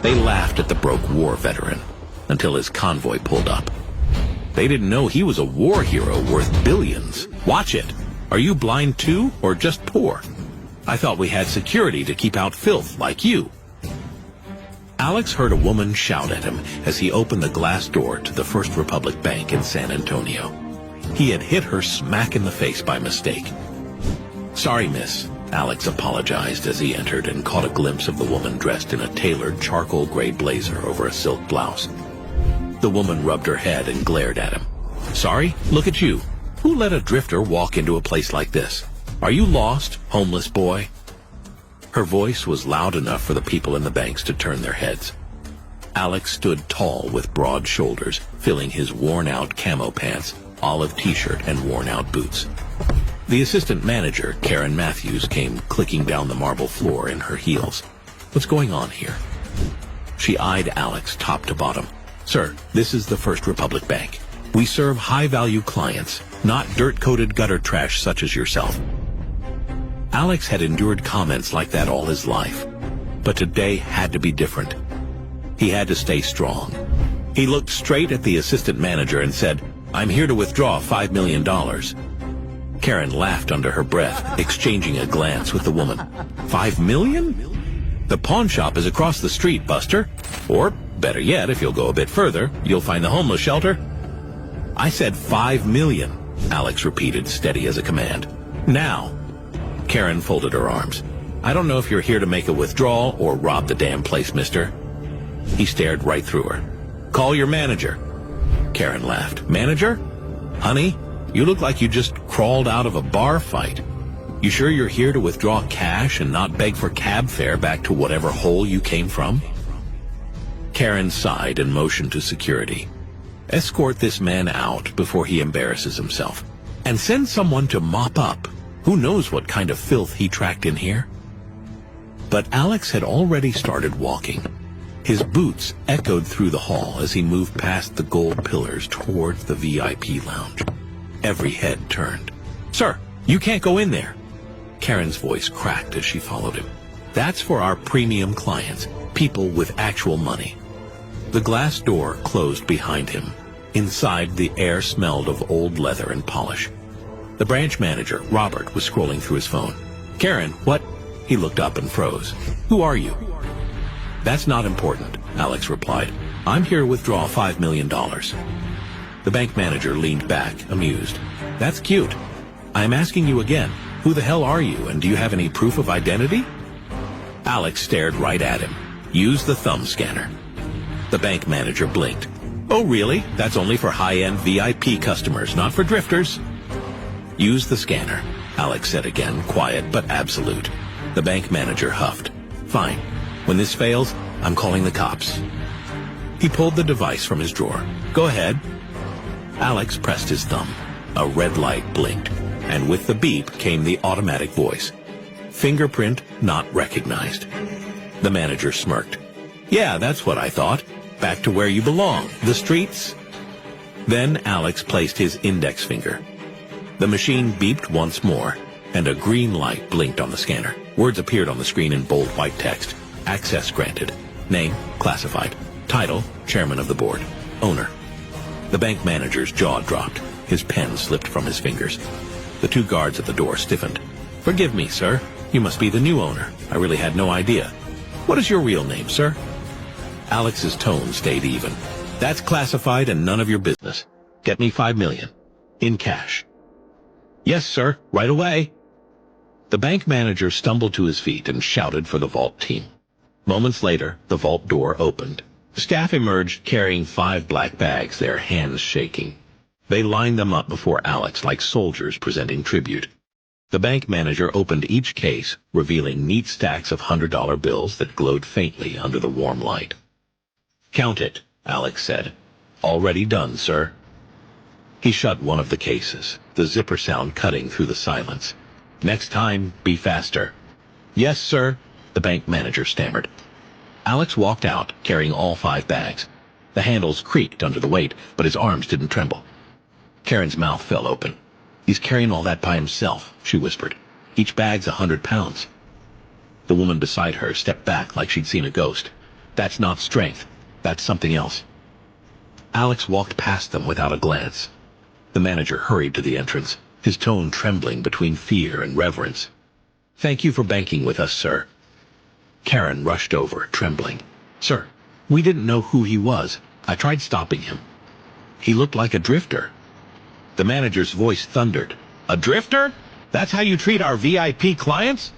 They laughed at the broke war veteran until his convoy pulled up. They didn't know he was a war hero worth billions. Watch it. Are you blind too, or just poor? I thought we had security to keep out filth like you. Alex heard a woman shout at him as he opened the glass door to the First Republic Bank in San Antonio. He had hit her smack in the face by mistake. "Sorry, miss," Alex apologized as he entered and caught a glimpse of the woman dressed in a tailored charcoal gray blazer over a silk blouse. The woman rubbed her head and glared at him. "Sorry? Look at you. Who let a drifter walk into a place like this? Are you lost, homeless boy?" Her voice was loud enough for the people in the banks to turn their heads. Alex stood tall with broad shoulders, filling his worn-out camo pants, olive t-shirt, and worn-out boots. The assistant manager, Karen Matthews, came clicking down the marble floor in her heels. "What's going on here?" She eyed Alex top to bottom. "Sir, this is the First Republic Bank. We serve high-value clients, not dirt-coated gutter trash such as yourself." Alex had endured comments like that all his life, but today had to be different. He had to stay strong. He looked straight at the assistant manager and said, "I'm here to withdraw $5 million. Karen laughed under her breath, exchanging a glance with the woman. $5 million? The pawn shop is across the street, Buster. Or, better yet, if you'll go a bit further, you'll find the homeless shelter." "I said $5 million, Alex repeated, steady as a command. "Now." Karen folded her arms. "I don't know if you're here to make a withdrawal or rob the damn place, mister." He stared right through her. "Call your manager." Karen laughed. "Manager? Honey, you look like you just crawled out of a bar fight. You sure you're here to withdraw cash and not beg for cab fare back to whatever hole you came from?" Karen sighed and motioned to security. "Escort this man out before he embarrasses himself. And send someone to mop up. Who knows what kind of filth he tracked in here?" But Alex had already started walking. His boots echoed through the hall as he moved past the gold pillars towards the VIP lounge. Every head turned. "Sir, you can't go in there." Karen's voice cracked as she followed him. "That's for our premium clients, people with actual money." The glass door closed behind him. Inside, the air smelled of old leather and polish. The branch manager, Robert, was scrolling through his phone. "Karen, what?" He looked up and froze. "Who are you?" "That's not important," Alex replied. "I'm here to withdraw $5 million. The bank manager leaned back, amused. "That's cute. I'm asking you again, who the hell are you, and do you have any proof of identity?" Alex stared right at him. "Use the thumb scanner." The bank manager blinked. "Oh, really? That's only for high-end VIP customers, not for drifters." "Use the scanner," Alex said again, quiet but absolute. The bank manager huffed. "Fine. When this fails, I'm calling the cops." He pulled the device from his drawer. "Go ahead." Alex pressed his thumb. A red light blinked, and with the beep came the automatic voice. "Fingerprint not recognized." The manager smirked. "Yeah, that's what I thought. Back to where you belong, the streets." Then Alex placed his index finger. The machine beeped once more, and a green light blinked on the scanner. Words appeared on the screen in bold white text. "Access granted. Name, classified. Title, chairman of the board. Owner." The bank manager's jaw dropped. His pen slipped from his fingers. The two guards at the door stiffened. "Forgive me, sir. You must be the new owner. I really had no idea. What is your real name, sir?" Alex's tone stayed even. "That's classified and none of your business. Get me $5 million. In cash." "Yes, sir. Right away." The bank manager stumbled to his feet and shouted for the vault team. Moments later, the vault door opened. Staff emerged carrying 5 black bags, their hands shaking. They lined them up before Alex like soldiers presenting tribute. The bank manager opened each case, revealing neat stacks of $100 bills that glowed faintly under the warm light. "Count it," Alex said. "Already done, sir." He shut one of the cases, the zipper sound cutting through the silence. "Next time, be faster." "Yes, sir," the bank manager stammered. Alex walked out, carrying all 5 bags. The handles creaked under the weight, but his arms didn't tremble. Karen's mouth fell open. "He's carrying all that by himself," she whispered. "Each bag's 100 pounds." The woman beside her stepped back like she'd seen a ghost. That's not strength. That's something else. Alex walked past them without a glance. The manager hurried to the entrance, his tone trembling between fear and reverence. "Thank you for banking with us, sir." Karen rushed over, trembling. "Sir, we didn't know who he was. I tried stopping him. He looked like a drifter." The manager's voice thundered. "A drifter? That's how you treat our VIP clients?"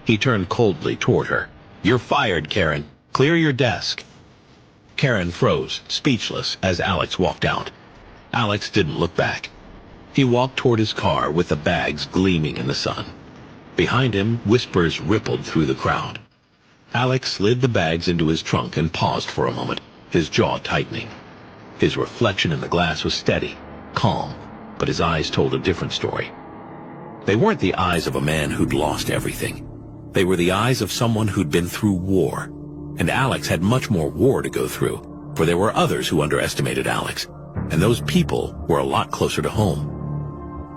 He turned coldly toward her. "You're fired, Karen. Clear your desk." Karen froze, speechless, as Alex walked out. Alex didn't look back. He walked toward his car with the bags gleaming in the sun. Behind him, whispers rippled through the crowd. Alex slid the bags into his trunk and paused for a moment, his jaw tightening. His reflection in the glass was steady, calm, but his eyes told a different story. They weren't the eyes of a man who'd lost everything. They were the eyes of someone who'd been through war. And Alex had much more war to go through, for there were others who underestimated Alex, and those people were a lot closer to home.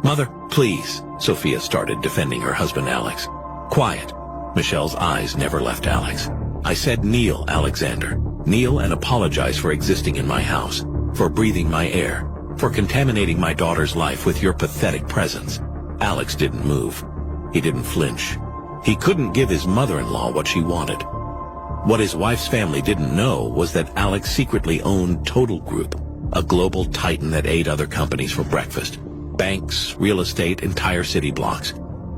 "Mother, please," Sophia started, defending her husband Alex. "Quiet." Michelle's eyes never left Alex. "I said kneel, Alexander. Kneel and apologize for existing in my house, for breathing my air, for contaminating my daughter's life with your pathetic presence." Alex didn't move. He didn't flinch. He couldn't give his mother-in-law what she wanted. What his wife's family didn't know was that Alex secretly owned Total Group, a global titan that ate other companies for breakfast. Banks, real estate, entire city blocks.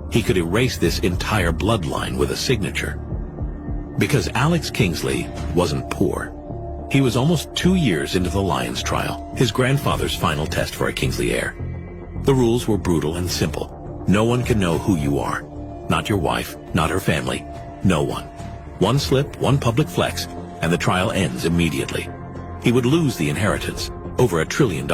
He could erase this entire bloodline with a signature. Because Alex Kingsley wasn't poor. He was almost 2 years into the Lyons trial, his grandfather's final test for a Kingsley heir. The rules were brutal and simple. No one can know who you are. Not your wife, not her family, no one. One slip, one public flex, and the trial ends immediately. He would lose the inheritance, over $1 trillion.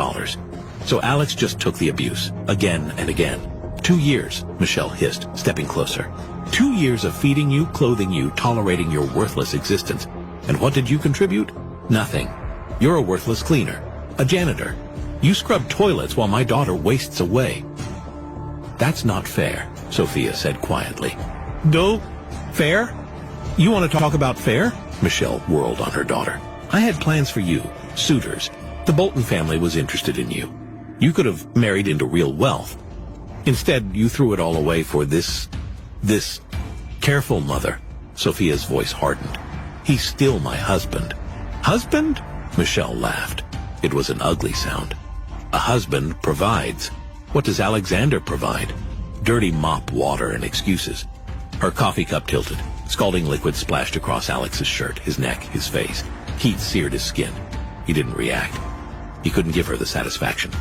So Alex just took the abuse, again and again. 2 years, Michelle hissed, stepping closer. 2 years of feeding you, clothing you, tolerating your worthless existence. And what did you contribute? Nothing. You're a worthless cleaner, a janitor. You scrub toilets while my daughter wastes away. "That's not fair," Sophia said quietly. "No? Fair? You want to talk about fair?" Michelle whirled on her daughter. "I had plans for you, suitors. The Bolton family was interested in you. You could have married into real wealth. Instead, you threw it all away for this... Careful, mother." Sophia's voice hardened. "He's still my husband." "Husband?" Michelle laughed. It was an ugly sound. "A husband provides. What does Alexander provide? Dirty mop water and excuses." Her coffee cup tilted. Scalding liquid splashed across Alex's shirt, his neck, his face. Heat seared his skin. He didn't react. He couldn't give her the satisfaction.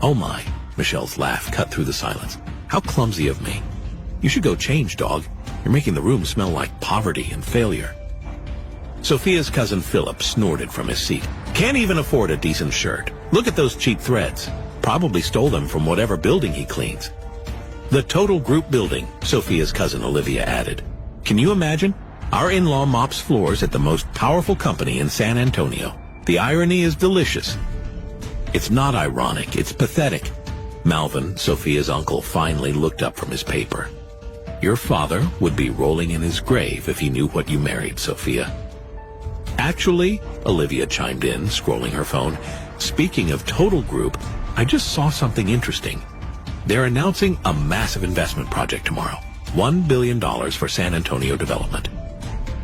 "Oh my," Michelle's laugh cut through the silence. "How clumsy of me. You should go change, dog. You're making the room smell like poverty and failure." Sophia's cousin Philip snorted from his seat. "Can't even afford a decent shirt. Look at those cheap threads. Probably stole them from whatever building he cleans." "The Total Group building," Sophia's cousin Olivia added. "Can you imagine? Our in-law mops floors at the most powerful company in San Antonio. The irony is delicious." "It's not ironic, it's pathetic." Malvin, Sophia's uncle, finally looked up from his paper. "Your father would be rolling in his grave if he knew what you married, Sophia." "Actually," Olivia chimed in, scrolling her phone, "speaking of Total Group, I just saw something interesting. They're announcing a massive investment project tomorrow. $1 billion for San Antonio development."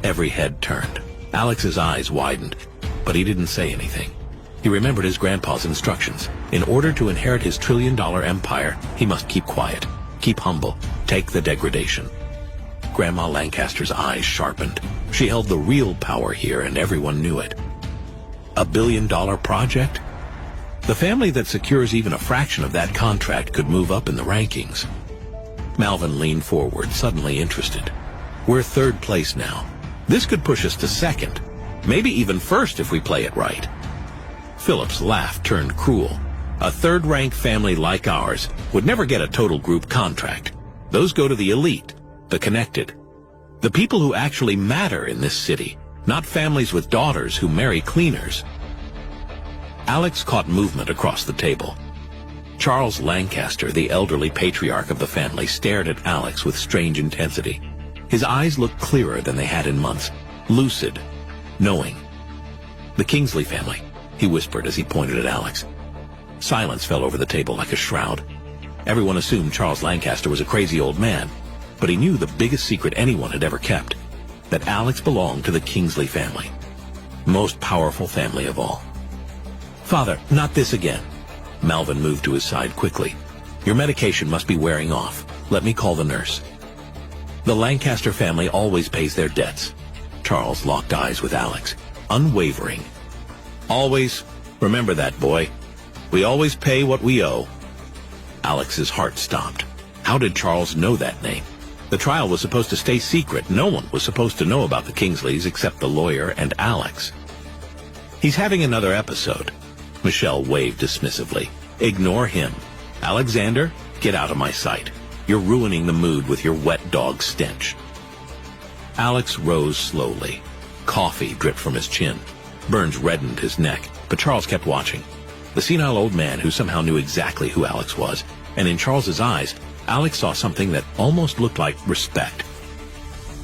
Every head turned. Alex's eyes widened, but he didn't say anything. He remembered his grandpa's instructions. In order to inherit his trillion-dollar empire, he must keep quiet, keep humble, take the degradation. Grandma Lancaster's eyes sharpened. She held the real power here, and everyone knew it. $1 billion project? The family that secures even a fraction of that contract could move up in the rankings. Malvin leaned forward, suddenly interested. "We're third place now. This could push us to second, maybe even first if we play it right." Philip's laugh turned cruel. "A third-ranked family like ours would never get a Total Group contract. Those go to the elite, the connected, the people who actually matter in this city, not families with daughters who marry cleaners." Alex caught movement across the table. Charles Lancaster, the elderly patriarch of the family, stared at Alex with strange intensity. His eyes looked clearer than they had in months, lucid, knowing. "The Kingsley family," he whispered as he pointed at Alex. Silence fell over the table like a shroud. Everyone assumed Charles Lancaster was a crazy old man, but he knew the biggest secret anyone had ever kept, that Alex belonged to the Kingsley family. Most powerful family of all. "Father, not this again." Malvin moved to his side quickly. "Your medication must be wearing off. Let me call the nurse." "The Lancaster family always pays their debts." Charles locked eyes with Alex, unwavering. "Always. Remember that, boy. We always pay what we owe." Alex's heart stopped. How did Charles know that name? The trial was supposed to stay secret. No one was supposed to know about the Kingsleys except the lawyer and Alex. "He's having another episode." Michelle waved dismissively. "Ignore him. Alexander, get out of my sight. You're ruining the mood with your wet dog stench." Alex rose slowly. Coffee dripped from his chin. Burns reddened his neck, but Charles kept watching. The senile old man who somehow knew exactly who Alex was, and in Charles's eyes, Alex saw something that almost looked like respect.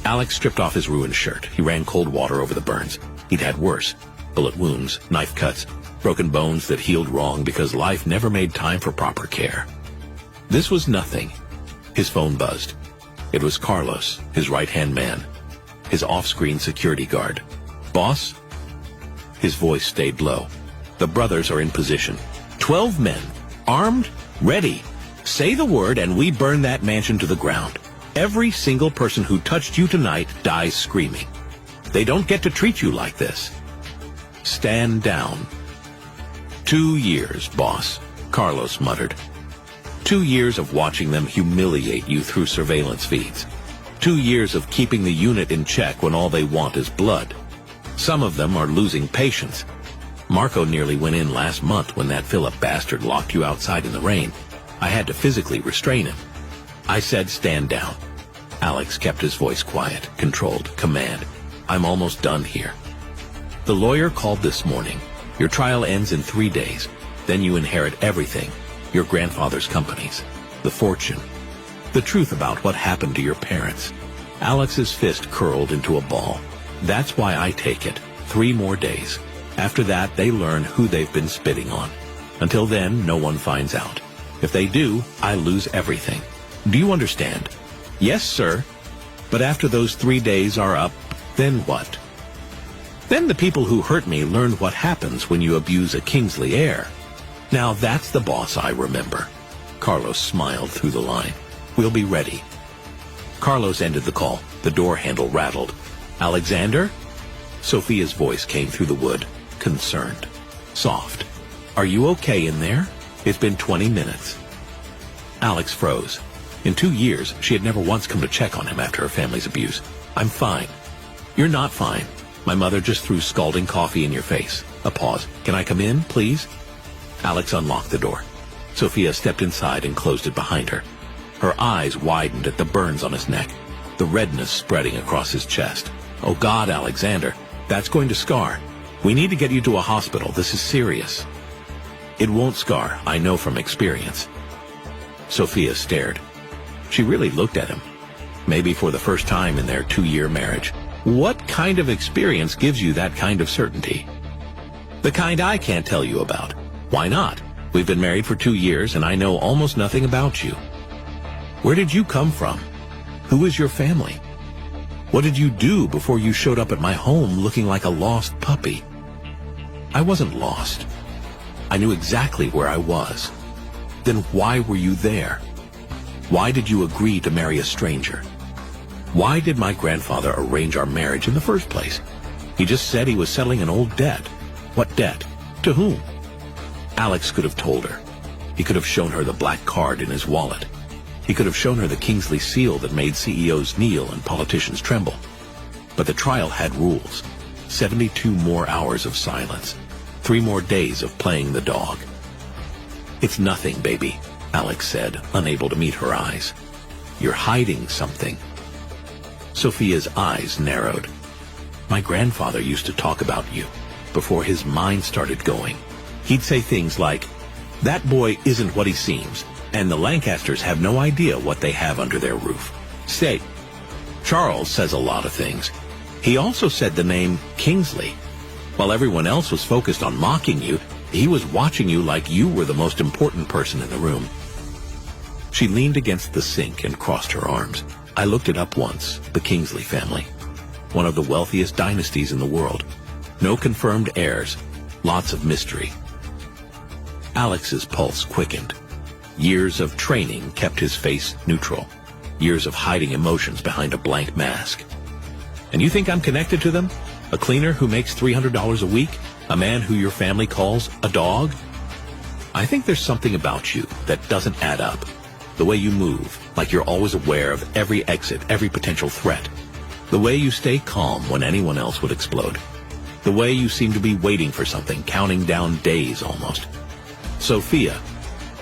Alex stripped off his ruined shirt. He ran cold water over the burns. He'd had worse. Bullet wounds, knife cuts, broken bones that healed wrong because life never made time for proper care. This was nothing. His phone buzzed. It was Carlos, his right-hand man, his off-screen security guard. "Boss?" His voice stayed low. "The brothers are in position. 12 men, armed, ready. Say the word and we burn that mansion to the ground. Every single person who touched you tonight dies screaming. They don't get to treat you like this. Stand down." 2 years, boss," Carlos muttered. 2 years of watching them humiliate you through surveillance feeds. 2 years of keeping the unit in check when all they want is blood. Some of them are losing patience. Marco nearly went in last month when that Philip bastard locked you outside in the rain. I had to physically restrain him. I said stand down. Alex kept his voice quiet, controlled, command. "I'm almost done here. The lawyer called this morning. Your trial ends in 3 days. Then you inherit everything. Your grandfather's companies. The fortune. The truth about what happened to your parents." Alex's fist curled into a ball. "That's why I take it. 3 more days. After that, they learn who they've been spitting on. Until then, no one finds out. If they do, I lose everything. Do you understand?" "Yes, sir." "But after those 3 days are up, then what?" "Then the people who hurt me learn what happens when you abuse a Kingsley heir. Now that's the boss I remember." Carlos smiled through the line. "We'll be ready." Carlos ended the call. The door handle rattled. "Alexander?" Sophia's voice came through the wood, concerned, soft. "Are you okay in there? It's been 20 minutes. Alex froze. In 2 years, she had never once come to check on him after her family's abuse. "I'm fine." "You're not fine. My mother just threw scalding coffee in your face." A pause. "Can I come in, please?" Alex unlocked the door. Sophia stepped inside and closed it behind her. Her eyes widened at the burns on his neck, the redness spreading across his chest. "Oh God, Alexander, that's going to scar. We need to get you to a hospital. This is serious." "It won't scar, I know from experience." Sophia stared. She really looked at him, maybe for the first time in their 2-year marriage. "What kind of experience gives you that kind of certainty?" "The kind I can't tell you about." "Why not? We've been married for 2 years and I know almost nothing about you." "Where did you come from? Who is your family? What did you do before you showed up at my home looking like a lost puppy?" "I wasn't lost. I knew exactly where I was." "Then why were you there? Why did you agree to marry a stranger? Why did my grandfather arrange our marriage in the first place? He just said he was settling an old debt." "What debt? To whom?" Alex could have told her. He could have shown her the black card in his wallet. He could have shown her the Kingsley seal that made CEOs kneel and politicians tremble. But the trial had rules. 72 more hours of silence. 3 more days of playing the dog. "It's nothing, baby," Alex said, unable to meet her eyes. "You're hiding something." Sophia's eyes narrowed. "My grandfather used to talk about you before his mind started going. He'd say things like, 'That boy isn't what he seems, and the Lancasters have no idea what they have under their roof.' Say, Charles says a lot of things. He also said the name Kingsley. While everyone else was focused on mocking you, he was watching you like you were the most important person in the room. She leaned against the sink and crossed her arms. I looked it up once, the Kingsley family. One of the wealthiest dynasties in the world. No confirmed heirs, lots of mystery. Alex's pulse quickened. Years of training kept his face neutral. Years of hiding emotions behind a blank mask. And you think I'm connected to them? A cleaner who makes $300 a week? A man who your family calls a dog? I think there's something about you that doesn't add up. The way you move, like you're always aware of every exit, every potential threat. The way you stay calm when anyone else would explode. The way you seem to be waiting for something, counting down days almost. Sophia,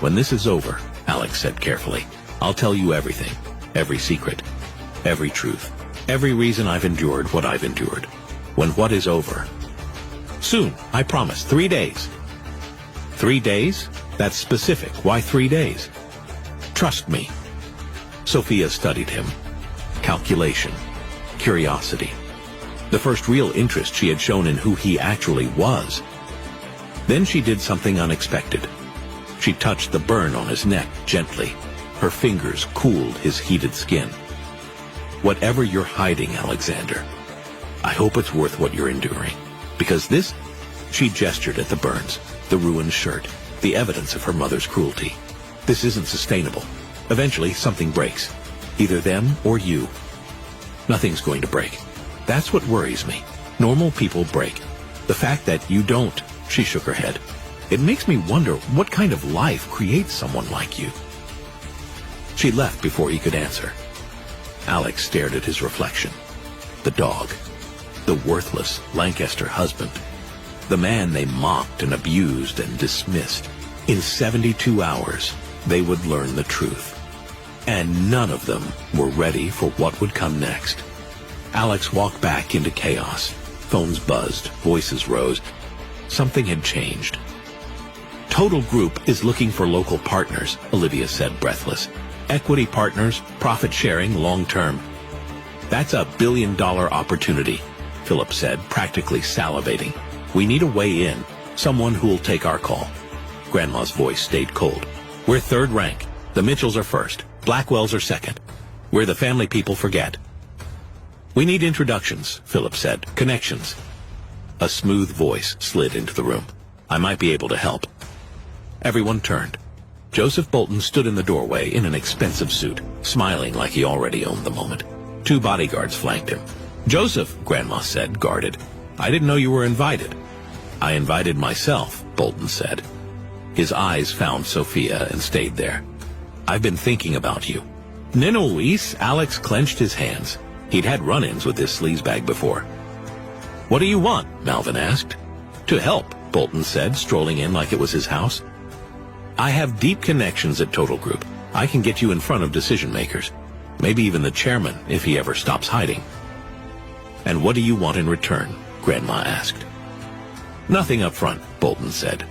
when this is over, Alex said carefully, I'll tell you everything, every secret, every truth, every reason I've endured what I've endured. When what is over? Soon, I promise, 3 days. 3 days? That's specific. Why 3 days? Trust me. Sophia studied him. Calculation. Curiosity. The first real interest she had shown in who he actually was. Then she did something unexpected. She touched the burn on his neck gently. Her fingers cooled his heated skin. Whatever you're hiding, Alexander, I hope it's worth what you're enduring. Because this, she gestured at the burns, the ruined shirt, the evidence of her mother's cruelty. This isn't sustainable. Eventually, something breaks. Either them or you. Nothing's going to break. That's what worries me. Normal people break. The fact that you don't, she shook her head. It makes me wonder what kind of life creates someone like you. She left before he could answer. Alex stared at his reflection. The dog. The worthless Lancaster husband. The man they mocked and abused and dismissed. In 72 hours, they would learn the truth. And none of them were ready for what would come next. Alex walked back into chaos. Phones buzzed, voices rose. Something had changed. Total Group is looking for local partners, Olivia said, breathless. Equity partners, profit sharing, long term. That's a billion-dollar opportunity, Philip said, practically salivating. We need a way in, someone who'll take our call. Grandma's voice stayed cold. We're third rank. The Mitchells are first. Blackwells are second. We're the family people forget. We need introductions, Philip said. Connections. A smooth voice slid into the room. I might be able to help. Everyone turned. Joseph Bolton stood in the doorway in an expensive suit, smiling like he already owned the moment. 2 bodyguards flanked him. Joseph, Grandma said, guarded. I didn't know you were invited. I invited myself, Bolton said. His eyes found Sophia and stayed there. I've been thinking about you. Nina Luis, Alex clenched his hands. He'd had run-ins with this sleazebag before. What do you want? Malvin asked. To help, Bolton said, strolling in like it was his house. I have deep connections at Total Group. I can get you in front of decision-makers. Maybe even the chairman, if he ever stops hiding. And what do you want in return? Grandma asked. Nothing up front, Bolton said.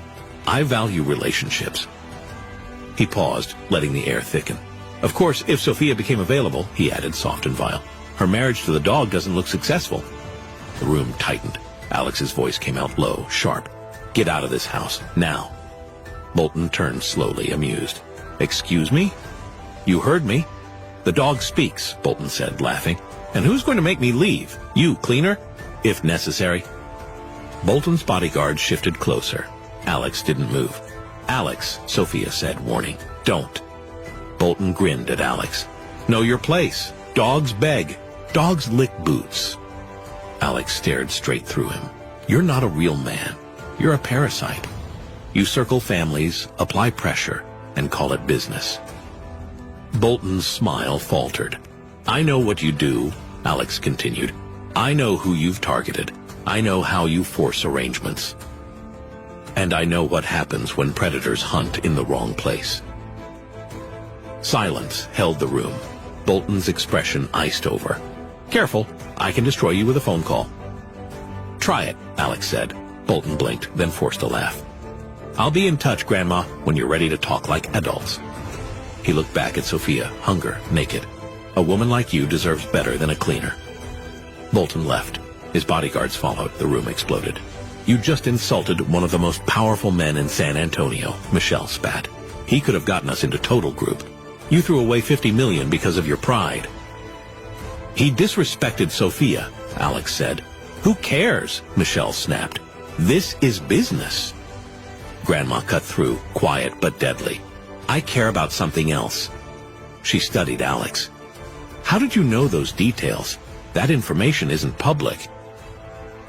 I value relationships. He paused, letting the air thicken. Of course, if Sophia became available, he added, soft and vile. Her marriage to the dog doesn't look successful. The room tightened. Alex's voice came out low, sharp. Get out of this house, now. Bolton turned slowly, amused. Excuse me? You heard me. The dog speaks, Bolton said, laughing. And who's going to make me leave? You, cleaner? If necessary. Bolton's bodyguard shifted closer. Alex didn't move. Alex, Sophia said, warning. Don't. Bolton grinned at Alex. Know your place. Dogs beg. Dogs lick boots. Alex stared straight through him. You're not a real man. You're a parasite. You circle families, apply pressure, and call it business. Bolton's smile faltered. I know what you do, Alex continued. I know who you've targeted. I know how you force arrangements. And I know what happens when predators hunt in the wrong place. Silence held the room. Bolton's expression iced over. Careful, I can destroy you with a phone call. Try it, Alex said. Bolton blinked, then forced a laugh. I'll be in touch, Grandma, when you're ready to talk like adults. He looked back at Sophia, hunger, naked. A woman like you deserves better than a cleaner. Bolton left. His bodyguards followed. The room exploded. You just insulted one of the most powerful men in San Antonio, Michelle spat. He could have gotten us into total group. You threw away 50 million because of your pride. He disrespected Sophia, Alex said. Who cares? Michelle snapped. This is business. Grandma cut through, quiet but deadly. I care about something else. She studied Alex. How did you know those details? That information isn't public.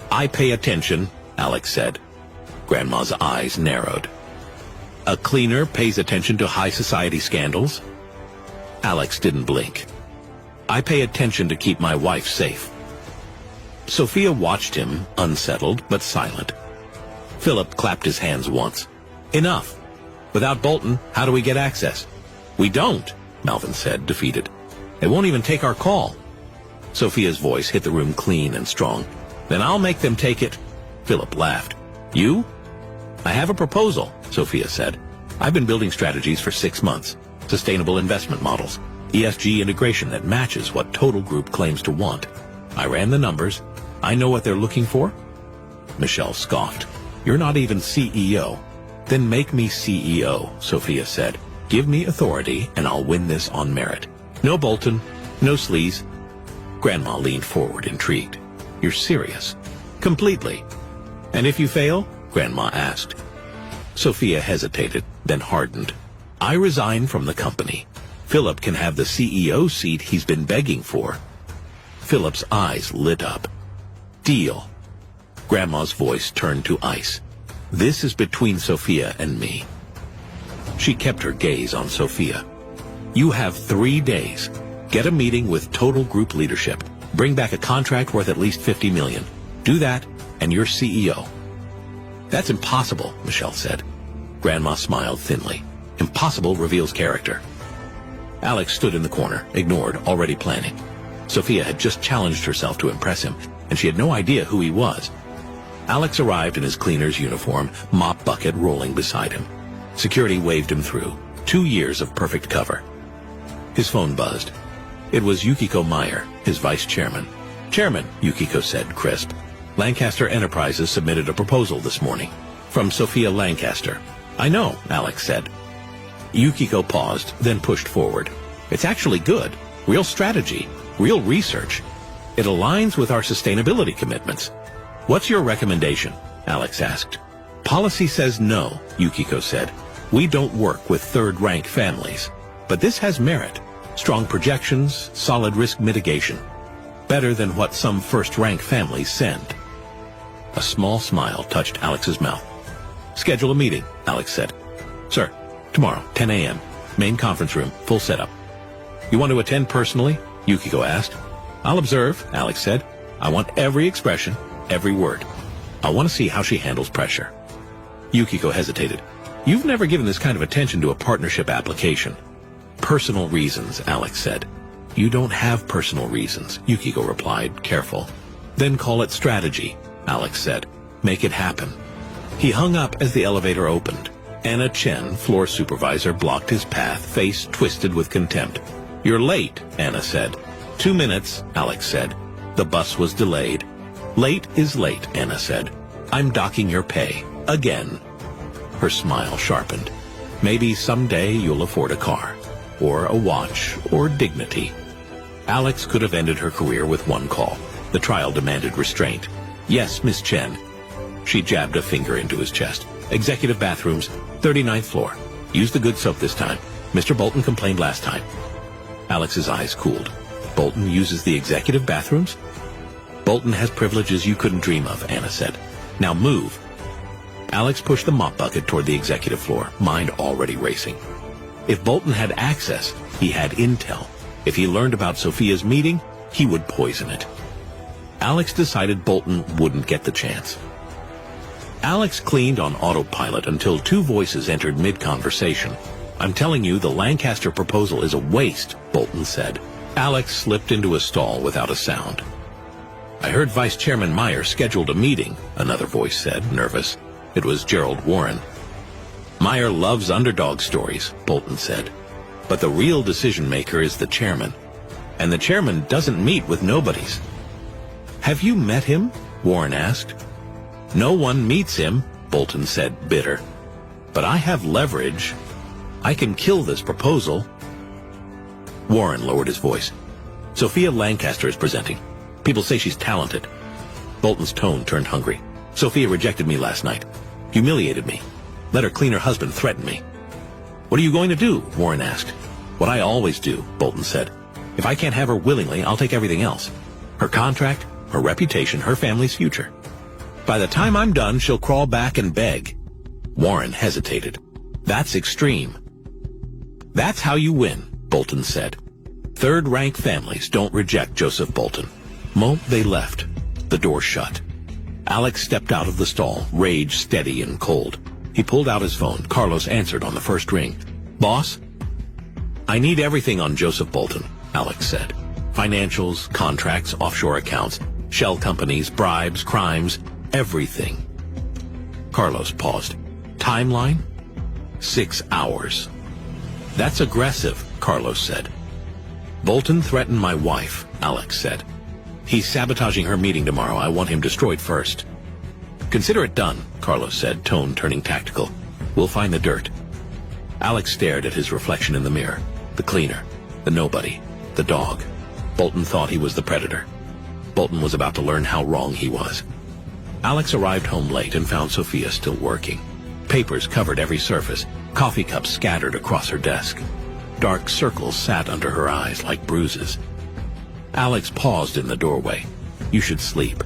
I pay attention, Alex said. Grandma's eyes narrowed. A cleaner pays attention to high society scandals? Alex didn't blink. I pay attention to keep my wife safe. Sophia watched him, unsettled but silent. Philip clapped his hands once. Enough. Without Bolton, how do we get access? We don't, Melvin said, defeated. They won't even take our call. Sophia's voice hit the room clean and strong. Then I'll make them take it. Philip laughed. You? I have a proposal, Sophia said. I've been building strategies for 6 months. Sustainable investment models. ESG integration that matches what Total Group claims to want. I ran the numbers. I know what they're looking for. Michelle scoffed. You're not even CEO. Then make me CEO, Sophia said. Give me authority and I'll win this on merit. No Bolton, no sleaze. Grandma leaned forward, intrigued. You're serious? Completely. And if you fail? Grandma asked. Sophia hesitated, then hardened. I resign from the company. Philip can have the CEO seat he's been begging for. Philip's eyes lit up. Deal. Grandma's voice turned to ice. This is between Sophia and me. She kept her gaze on Sophia. You have 3 days. Get a meeting with Total Group leadership. Bring back a contract worth at least 50 million. Do that, and you're CEO. That's impossible, Michelle said. Grandma smiled thinly. Impossible reveals character. Alex stood in the corner, ignored, already planning. Sophia had just challenged herself to impress him, and she had no idea who he was. Alex arrived in his cleaner's uniform, mop bucket rolling beside him. Security waved him through. 2 years of perfect cover. His phone buzzed. It was Yukiko Meyer, his vice chairman. Chairman, Yukiko said, crisp. Lancaster Enterprises submitted a proposal this morning. From Sophia Lancaster. I know, Alex said. Yukiko paused, then pushed forward. It's actually good. Real strategy. Real research. It aligns with our sustainability commitments. What's your recommendation? Alex asked. Policy says no, Yukiko said. We don't work with third-rank families. But this has merit. Strong projections, solid risk mitigation. Better than what some first-rank families send. A small smile touched Alex's mouth. Schedule a meeting, Alex said. Sir, tomorrow, 10 a.m. Main conference room, full setup. You want to attend personally? Yukiko asked. I'll observe, Alex said. I want every expression, every word. I want to see how she handles pressure. Yukiko hesitated. You've never given this kind of attention to a partnership application. Personal reasons, Alex said. You don't have personal reasons, Yukiko replied, careful. Then call it strategy, Alex said. Make it happen. He hung up as the elevator opened. Anna Chen, floor supervisor, blocked his path, face twisted with contempt. You're late, Anna said. 2 minutes, Alex said. The bus was delayed. Late is late, Anna said. I'm docking your pay. Again. Her smile sharpened. Maybe someday you'll afford a car. Or a watch, or dignity. Alex could have ended her career with one call. The trial demanded restraint. Yes, Miss Chen. She jabbed a finger into his chest. Executive bathrooms, 39th floor. Use the good soap this time. Mr. Bolton complained last time. Alex's eyes cooled. Bolton uses the executive bathrooms? Bolton has privileges you couldn't dream of, Anna said. Now move. Alex pushed the mop bucket toward the executive floor, mind already racing. If Bolton had access, he had intel. If he learned about Sophia's meeting, he would poison it. Alex decided Bolton wouldn't get the chance. Alex cleaned on autopilot until 2 voices entered mid-conversation. I'm telling you, the Lancaster proposal is a waste, Bolton said. Alex slipped into a stall without a sound. I heard Vice Chairman Meyer scheduled a meeting, another voice said, nervous. It was Gerald Warren. Meyer loves underdog stories, Bolton said. But the real decision-maker is the chairman. And the chairman doesn't meet with nobodies. Have you met him? Warren asked. No one meets him, Bolton said, bitter. But I have leverage. I can kill this proposal. Warren lowered his voice. Sophia Lancaster is presenting. People say she's talented. Bolton's tone turned hungry. Sophia rejected me last night. Humiliated me. Let her cleaner husband threaten me. What are you going to do? Warren asked. What I always do, Bolton said. If I can't have her willingly, I'll take everything else. Her contract, her reputation, her family's future. By the time I'm done, she'll crawl back and beg. Warren hesitated. That's extreme. That's how you win, Bolton said. Third-rank families don't reject Joseph Bolton. They left. The door shut. Alex stepped out of the stall, rage steady and cold. He pulled out his phone. Carlos answered on the first ring. Boss? I need everything on Joseph Bolton, Alex said. Financials, contracts, offshore accounts, shell companies, bribes, crimes, everything. Carlos paused. Timeline? 6 hours. That's aggressive, Carlos said. Bolton threatened my wife, Alex said. He's sabotaging her meeting tomorrow. I want him destroyed first. Consider it done, Carlos said, tone turning tactical. We'll find the dirt. Alex stared at his reflection in the mirror. The cleaner, the nobody, the dog. Bolton thought he was the predator. Bolton was about to learn how wrong he was. Alex arrived home late and found Sophia still working. Papers covered every surface, coffee cups scattered across her desk. Dark circles sat under her eyes like bruises. Alex paused in the doorway. You should sleep.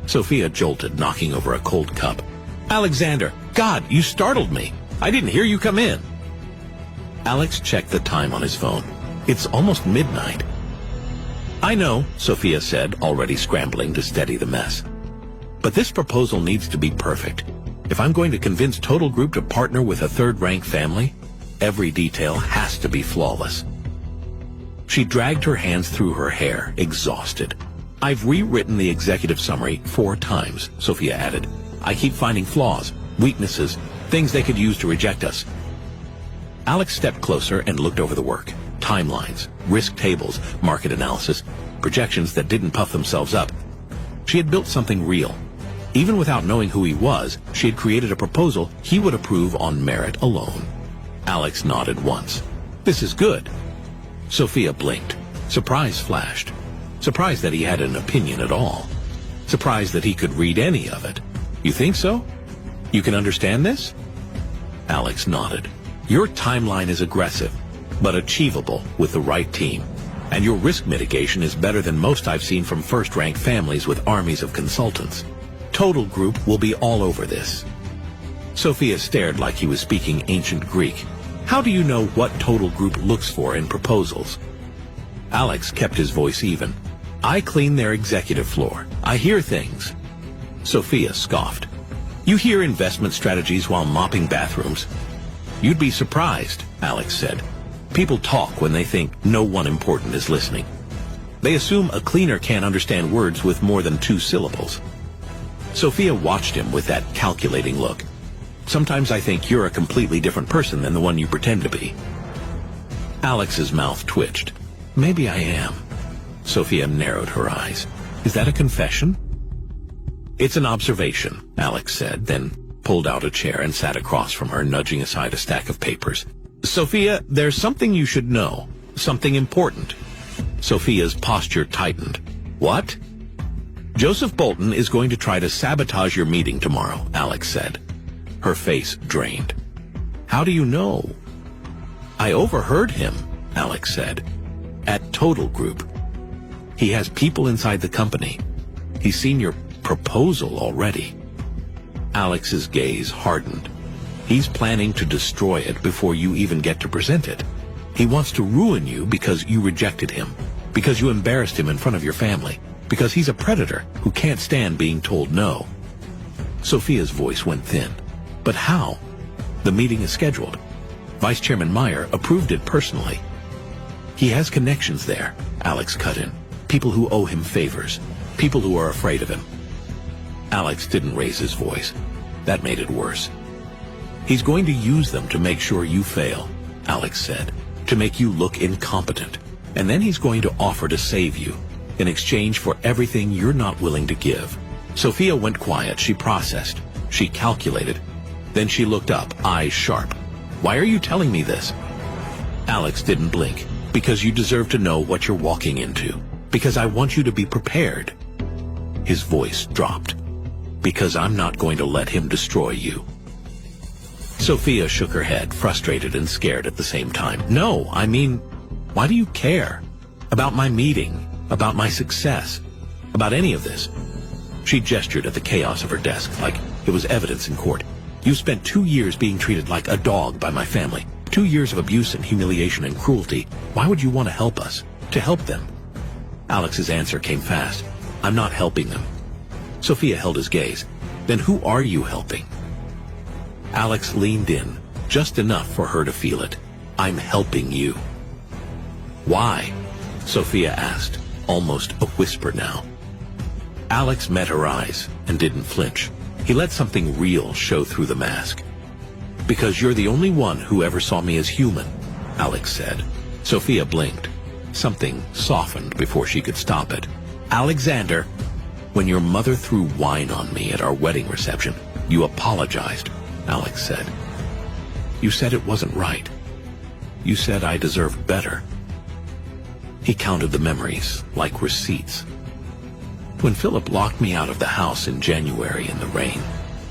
Sophia jolted, knocking over a cold cup. Alexander, God, you startled me. I didn't hear you come in. Alex checked the time on his phone. It's almost midnight. I know, Sophia said, already scrambling to steady the mess. But this proposal needs to be perfect. If I'm going to convince Total Group to partner with a third-rank family, every detail has to be flawless. She dragged her hands through her hair, exhausted. I've rewritten the executive summary 4 times, Sophia added. I keep finding flaws, weaknesses, things they could use to reject us. Alex stepped closer and looked over the work. Timelines, risk tables, market analysis, projections that didn't puff themselves up. She had built something real. Even without knowing who he was, she had created a proposal he would approve on merit alone. Alex nodded once. This is good. Sophia blinked. Surprise flashed. Surprised that he had an opinion at all. Surprised that he could read any of it. You think so? You can understand this? Alex nodded. Your timeline is aggressive, but achievable with the right team. And your risk mitigation is better than most I've seen from first-rank families with armies of consultants. Total Group will be all over this. Sophia stared like he was speaking ancient Greek. How do you know what Total Group looks for in proposals? Alex kept his voice even. I clean their executive floor. I hear things. Sophia scoffed. You hear investment strategies while mopping bathrooms? You'd be surprised, Alex said. People talk when they think no one important is listening. They assume a cleaner can't understand words with more than 2 syllables. Sophia watched him with that calculating look. Sometimes I think you're a completely different person than the one you pretend to be. Alex's mouth twitched. Maybe I am. Sophia narrowed her eyes. Is that a confession? It's an observation, Alex said, then pulled out a chair and sat across from her, nudging aside a stack of papers. Sophia, there's something you should know. Something important. Sophia's posture tightened. What? Joseph Bolton is going to try to sabotage your meeting tomorrow, Alex said. Her face drained. How do you know? I overheard him, Alex said. At Total Group. He has people inside the company. He's seen your proposal already. Alex's gaze hardened. He's planning to destroy it before you even get to present it. He wants to ruin you because you rejected him, because you embarrassed him in front of your family, because he's a predator who can't stand being told no. Sophia's voice went thin. But how? The meeting is scheduled. Vice Chairman Meyer approved it personally. He has connections there, Alex cut in. People who owe him favors. People who are afraid of him. Alex didn't raise his voice. That made it worse. He's going to use them to make sure you fail, Alex said, to make you look incompetent. And then he's going to offer to save you in exchange for everything you're not willing to give. Sophia went quiet. She processed. She calculated. Then she looked up, eyes sharp. Why are you telling me this? Alex didn't blink. Because you deserve to know what you're walking into. Because I want you to be prepared. His voice dropped. Because I'm not going to let him destroy you. Sophia shook her head, frustrated and scared at the same time. No, I mean, why do you care? About my meeting? About my success? About any of this? She gestured at the chaos of her desk, like it was evidence in court. You spent 2 years being treated like a dog by my family. 2 years of abuse and humiliation and cruelty. Why would you want to help us? To help them? Alex's answer came fast. I'm not helping them. Sophia held his gaze. Then who are you helping? Alex leaned in, just enough for her to feel it. I'm helping you. Why? Sophia asked, almost a whisper now. Alex met her eyes and didn't flinch. He let something real show through the mask. Because you're the only one who ever saw me as human, Alex said. Sophia blinked. Something softened before she could stop it. Alexander, when your mother threw wine on me at our wedding reception, you apologized, Alex said. You said it wasn't right. You said I deserved better. He counted the memories, like receipts. When Philip locked me out of the house in January in the rain,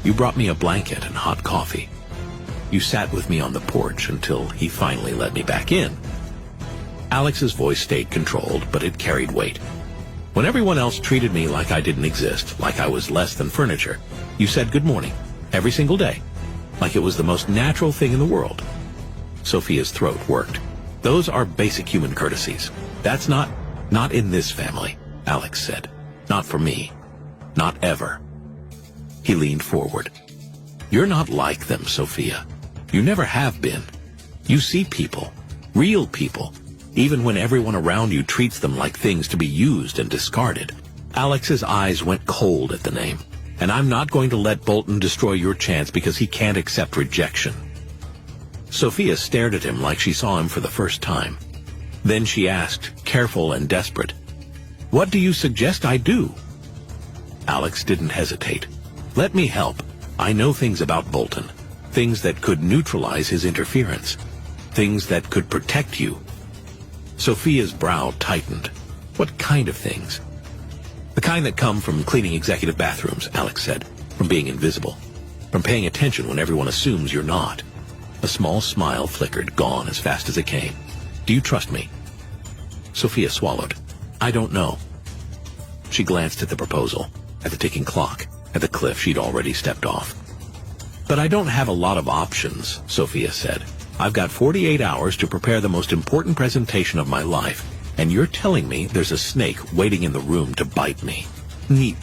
you brought me a blanket and hot coffee. You sat with me on the porch until he finally let me back in. Alex's voice stayed controlled, but it carried weight. When everyone else treated me like I didn't exist, like I was less than furniture, you said good morning, every single day, like it was the most natural thing in the world. Sophia's throat worked. Those are basic human courtesies. That's not in this family, Alex said. Not for me. Not ever. He leaned forward. You're not like them, Sophia. You never have been. You see people, real people, even when everyone around you treats them like things to be used and discarded. Alex's eyes went cold at the name. And I'm not going to let Bolton destroy your chance because he can't accept rejection. Sophia stared at him like she saw him for the first time. Then she asked, careful and desperate, what do you suggest I do? Alex didn't hesitate. Let me help. I know things about Bolton. Things that could neutralize his interference. Things that could protect you. Sophia's brow tightened. What kind of things? The kind that come from cleaning executive bathrooms, Alex said. From being invisible. From paying attention when everyone assumes you're not. A small smile flickered, gone as fast as it came. Do you trust me? Sophia swallowed. I don't know. She glanced at the proposal, at the ticking clock, at the cliff she'd already stepped off. But I don't have a lot of options, Sophia said. I've got 48 hours to prepare the most important presentation of my life, and you're telling me there's a snake waiting in the room to bite me. Neat.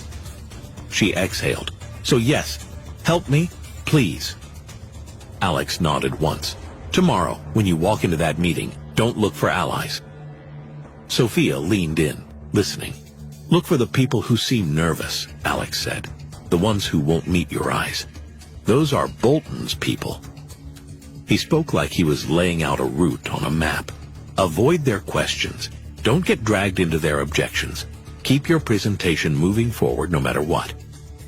She exhaled. So yes, help me, please. Alex nodded once. Tomorrow, when you walk into that meeting, don't look for allies. Sophia leaned in, listening. Look for the people who seem nervous, Alex said. The ones who won't meet your eyes. Those are Bolton's people. He spoke like he was laying out a route on a map. Avoid their questions. Don't get dragged into their objections. Keep your presentation moving forward no matter what.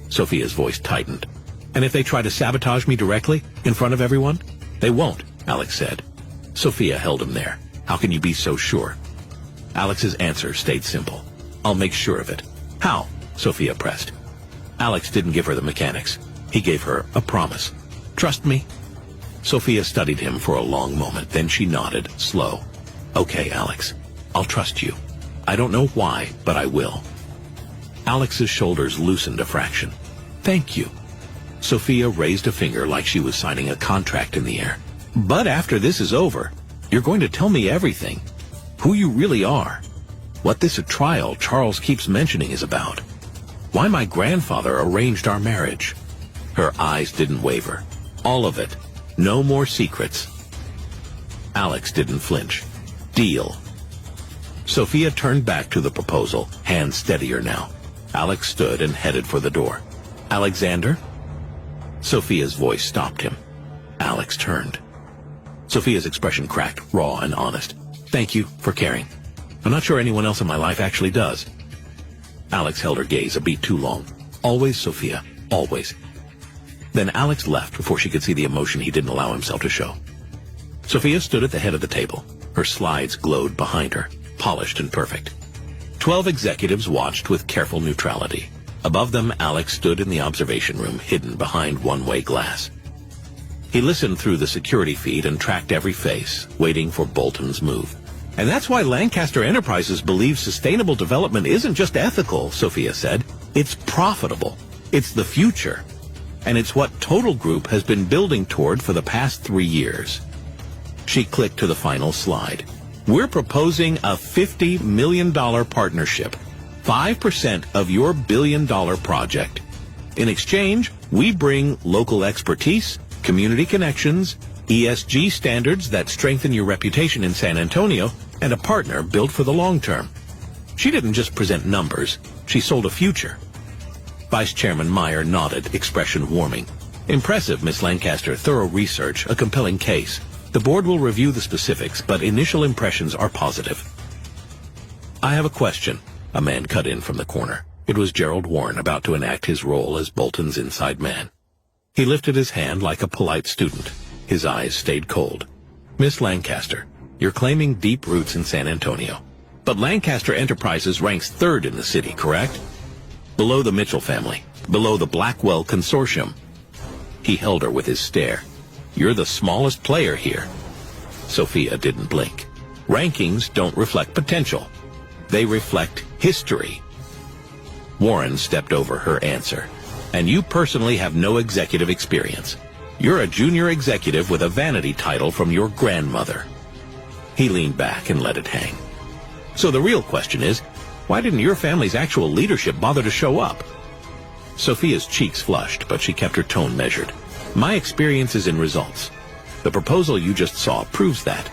Sophia's voice tightened. And if they try to sabotage me directly, in front of everyone? They won't, Alex said. Sophia held him there. How can you be so sure? Alex's answer stayed simple. I'll make sure of it. How? Sophia pressed. Alex didn't give her the mechanics. He gave her a promise. Trust me? Sophia studied him for a long moment, then she nodded, slow. Okay, Alex. I'll trust you. I don't know why, but I will. Alex's shoulders loosened a fraction. Thank you. Sophia raised a finger like she was signing a contract in the air. But after this is over, you're going to tell me everything. Who you really are. What this trial Charles keeps mentioning is about. Why my grandfather arranged our marriage. Her eyes didn't waver. All of it. No more secrets. Alex didn't flinch. Deal. Sophia turned back to the proposal, hands steadier now. Alex stood and headed for the door. Alexander? Sophia's voice stopped him. Alex turned. Sophia's expression cracked, raw and honest. Thank you for caring. I'm not sure anyone else in my life actually does. Alex held her gaze a beat too long. Always, Sophia. Always. Then Alex left before she could see the emotion he didn't allow himself to show. Sophia stood at the head of the table. Her slides glowed behind her, polished and perfect. 12 executives watched with careful neutrality. Above them, Alex stood in the observation room, hidden behind one-way glass. He listened through the security feed and tracked every face, waiting for Bolton's move. And that's why Lancaster Enterprises believes sustainable development isn't just ethical, Sophia said. It's profitable. It's the future. And it's what Total Group has been building toward for the past 3 years. She clicked to the final slide. We're proposing a $50 million partnership, 5% of your billion-dollar project. In exchange, we bring local expertise, community connections, ESG standards that strengthen your reputation in San Antonio, and a partner built for the long term. She didn't just present numbers, she sold a future. Vice Chairman Meyer nodded, expression warming. Impressive, Miss Lancaster. Thorough research, a compelling case. The board will review the specifics, but initial impressions are positive. I have a question. A man cut in from the corner. It was Gerald Warren, about to enact his role as Bolton's inside man. He lifted his hand like a polite student. His eyes stayed cold. Miss Lancaster, you're claiming deep roots in San Antonio. But Lancaster Enterprises ranks third in the city, correct? Below the Mitchell family. Below the Blackwell Consortium. He held her with his stare. You're the smallest player here. Sophia didn't blink. Rankings don't reflect potential. They reflect history. Warren stepped over her answer. And you personally have no executive experience. You're a junior executive with a vanity title from your grandmother. He leaned back and let it hang. So the real question is, why didn't your family's actual leadership bother to show up? Sophia's cheeks flushed, but she kept her tone measured. My experience is in results. The proposal you just saw proves that.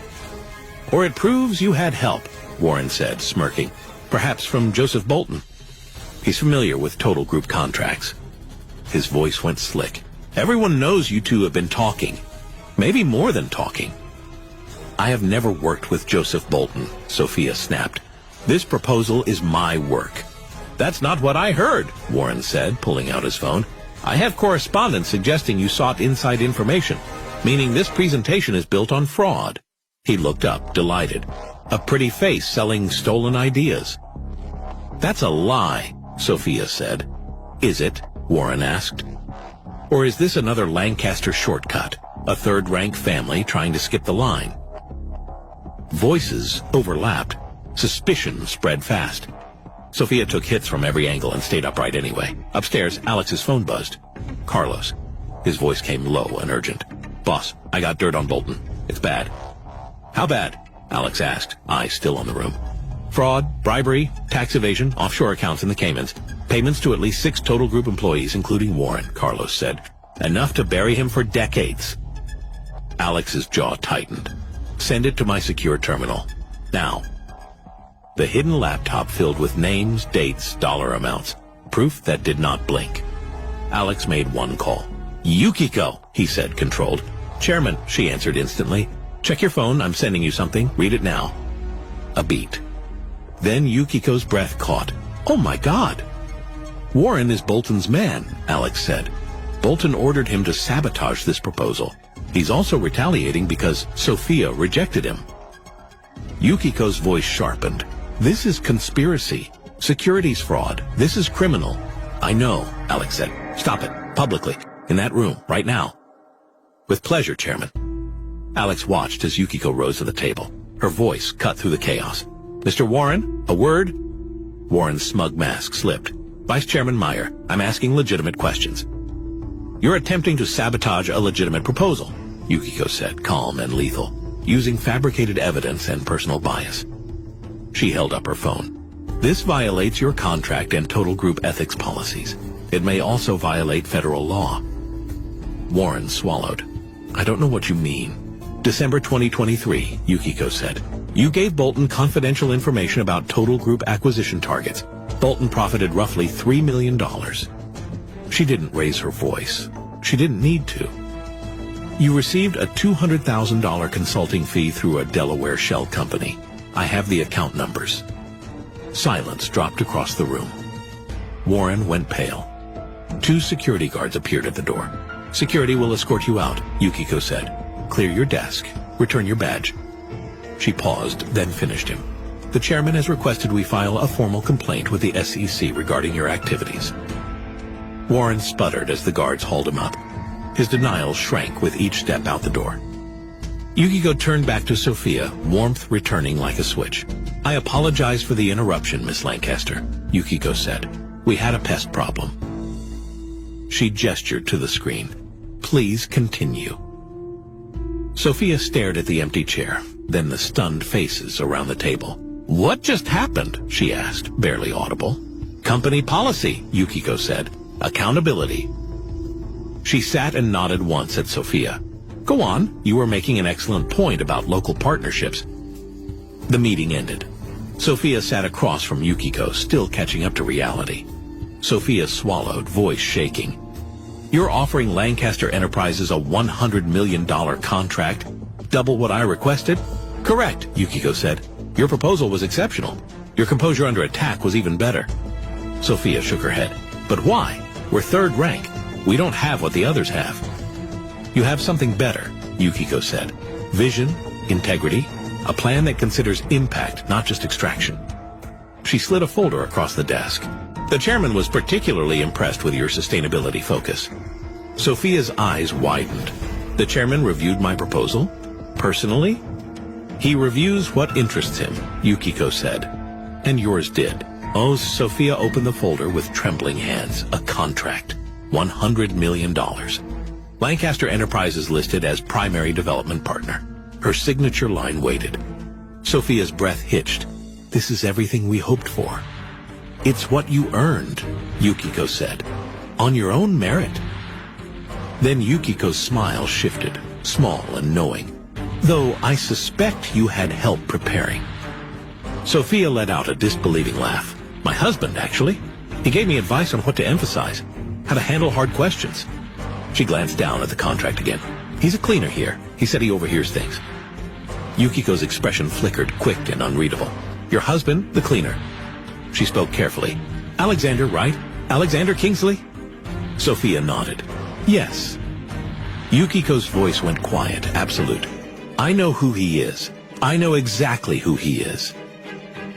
Or it proves you had help, Warren said, smirking. Perhaps from Joseph Bolton. He's familiar with Total Group contracts. His voice went slick. Everyone knows you two have been talking. Maybe more than talking. I have never worked with Joseph Bolton, Sophia snapped. This proposal is my work. That's not what I heard, Warren said, pulling out his phone. I have correspondence suggesting you sought inside information, meaning this presentation is built on fraud. He looked up, delighted. A pretty face selling stolen ideas. That's a lie, Sophia said. Is it? Warren asked. Or is this another Lancaster shortcut, a third-rank family trying to skip the line? Voices overlapped. Suspicion spread fast. Sophia took hits from every angle and stayed upright anyway. Upstairs, Alex's phone buzzed. Carlos. His voice came low and urgent. Boss, I got dirt on Bolton. It's bad. How bad? Alex asked, eyes still on the room. Fraud, bribery, tax evasion, offshore accounts in the Caymans. Payments to at least 6 Total Group employees, including Warren, Carlos said. Enough to bury him for decades. Alex's jaw tightened. Send it to my secure terminal. Now. The hidden laptop filled with names, dates, dollar amounts. Proof that did not blink. Alex made one call. Yukiko, he said, controlled. Chairman, she answered instantly. Check your phone, I'm sending you something. Read it now. A beat. Then Yukiko's breath caught. Oh my God! Warren is Bolton's man, Alex said. Bolton ordered him to sabotage this proposal. He's also retaliating because Sophia rejected him. Yukiko's voice sharpened. This is conspiracy. Securities fraud. This is criminal. I know, Alex said. Stop it. Publicly. In that room. Right now. With pleasure, Chairman. Alex watched as Yukiko rose to the table. Her voice cut through the chaos. Mr. Warren, a word? Warren's smug mask slipped. Vice Chairman Meyer, I'm asking legitimate questions. You're attempting to sabotage a legitimate proposal, Yukiko said, calm and lethal, using fabricated evidence and personal bias. She held up her phone. This violates your contract and Total Group ethics policies. It may also violate federal law. Warren swallowed. I don't know what you mean. December 2023, Yukiko said. You gave Bolton confidential information about Total Group acquisition targets. Bolton profited roughly $3 million. She didn't raise her voice. She didn't need to. You received a $200,000 consulting fee through a Delaware shell company. I have the account numbers. Silence dropped across the room. Warren went pale. 2 security guards appeared at the door. "Security will escort you out," Yukiko said. "Clear your desk. Return your badge." She paused, then finished him. "The chairman has requested we file a formal complaint with the SEC regarding your activities." Warren sputtered as the guards hauled him up. His denial shrank with each step out the door. Yukiko turned back to Sophia, warmth returning like a switch. "I apologize for the interruption, Miss Lancaster," Yukiko said. "We had a pest problem." She gestured to the screen. "Please continue." Sophia stared at the empty chair, then the stunned faces around the table. "What just happened?" she asked, barely audible. "Company policy," Yukiko said. "Accountability." She sat and nodded once at Sophia. "Go on, you were making an excellent point about local partnerships." The meeting ended. Sophia sat across from Yukiko, still catching up to reality. Sophia swallowed, voice shaking. "You're offering Lancaster Enterprises a $100 million contract? Double what I requested?" "Correct," Yukiko said. "Your proposal was exceptional. Your composure under attack was even better." Sophia shook her head. "But why? We're third rank. We don't have what the others have." "You have something better," Yukiko said. "Vision, integrity, a plan that considers impact, not just extraction." She slid a folder across the desk. "The chairman was particularly impressed with your sustainability focus." Sophia's eyes widened. "The chairman reviewed my proposal? Personally?" "He reviews what interests him," Yukiko said. "And yours did." Oh, Sophia opened the folder with trembling hands. A contract. $100 million. Lancaster Enterprises listed as primary development partner. Her signature line waited. Sophia's breath hitched. "This is everything we hoped for." "It's what you earned," Yukiko said. "On your own merit." Then Yukiko's smile shifted, small and knowing. "Though I suspect you had help preparing." Sophia let out a disbelieving laugh. "My husband, actually. He gave me advice on what to emphasize, how to handle hard questions." She glanced down at the contract again. "He's a cleaner here. He said he overhears things." Yukiko's expression flickered, quick and unreadable. "Your husband, the cleaner." She spoke carefully. "Alexander, right? Alexander Kingsley?" Sophia nodded. "Yes." Yukiko's voice went quiet, absolute. "I know who he is. I know exactly who he is."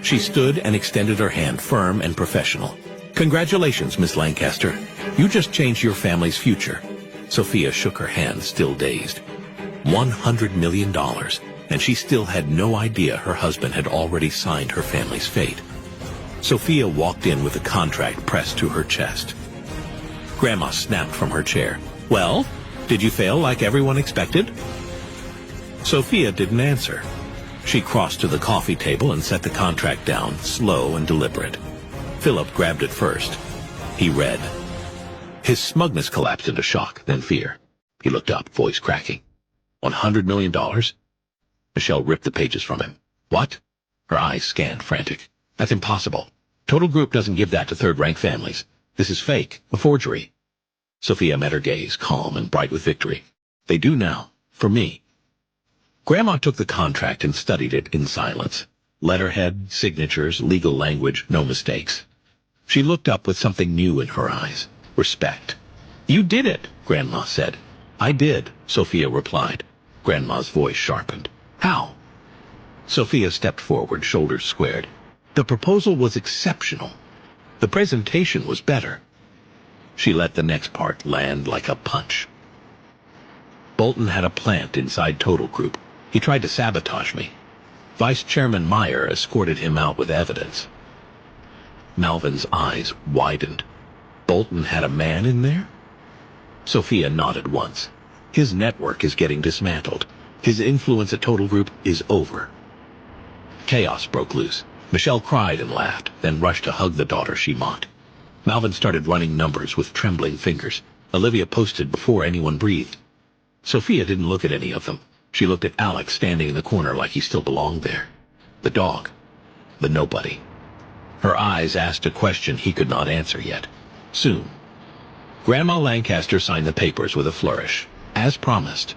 She stood and extended her hand, firm and professional. "Congratulations, Miss Lancaster. You just changed your family's future." Sophia shook her hand, still dazed. $100 million, and she still had no idea her husband had already signed her family's fate. Sophia walked in with the contract pressed to her chest. Grandma snapped from her chair. "Well, did you fail like everyone expected?" Sophia didn't answer. She crossed to the coffee table and set the contract down, slow and deliberate. Philip grabbed it first. He read. His smugness collapsed into shock, then fear. He looked up, voice cracking. $100 million? Michelle ripped the pages from him. "What?" Her eyes scanned, frantic. "That's impossible. Total Group doesn't give that to third-rank families. This is fake, a forgery." Sophia met her gaze, calm and bright with victory. "They do now. For me." Grandma took the contract and studied it in silence. Letterhead, signatures, legal language, no mistakes. She looked up with something new in her eyes. Respect. "You did it," Grandma said. "I did," Sophia replied. Grandma's voice sharpened. "How?" Sophia stepped forward, shoulders squared. "The proposal was exceptional. The presentation was better." She let the next part land like a punch. "Bolton had a plant inside Total Group. He tried to sabotage me. Vice Chairman Meyer escorted him out with evidence." Malvin's eyes widened. "Bolton had a man in there?" Sophia nodded once. "His network is getting dismantled. His influence at Total Group is over." Chaos broke loose. Michelle cried and laughed, then rushed to hug the daughter she mocked. Malvin started running numbers with trembling fingers. Olivia posted before anyone breathed. Sophia didn't look at any of them. She looked at Alex standing in the corner like he still belonged there. The dog. The nobody. Her eyes asked a question he could not answer yet. Soon. Grandma Lancaster signed the papers with a flourish. As promised.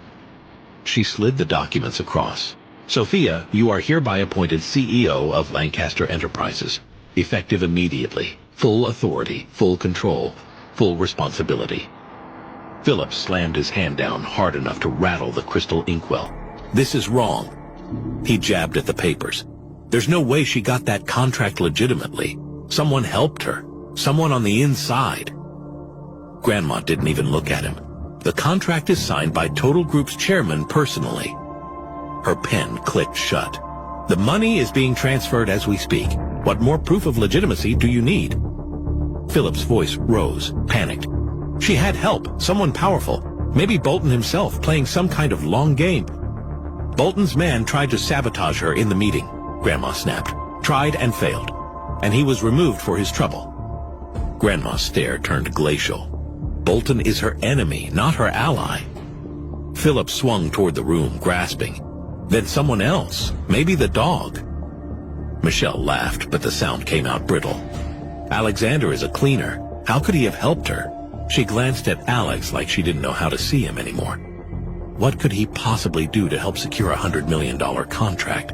She slid the documents across. "Sophia, you are hereby appointed CEO of Lancaster Enterprises. Effective immediately. Full authority, full control. full responsibility. Philip slammed his hand down hard enough to rattle the crystal inkwell. This is wrong. He jabbed at the papers. There's no way she got that contract legitimately. Someone helped her. Someone on the inside. Grandma didn't even look at him. The contract is signed by Total Group's chairman personally. Her pen clicked shut. The money is being transferred as we speak. What more proof of legitimacy do you need? Philip's voice rose, panicked. She had help, someone powerful. Maybe Bolton himself playing some kind of long game. Bolton's man tried to sabotage her in the meeting, Grandma snapped. Tried and failed. And he was removed for his trouble. Grandma's stare turned glacial. Bolton is her enemy, not her ally. Philip swung toward the room, grasping. Then someone else, maybe the dog. Michelle laughed, but the sound came out brittle. Alexander is a cleaner. How could he have helped her? She glanced at Alex like she didn't know how to see him anymore. What could he possibly do to help secure a $100 million contract?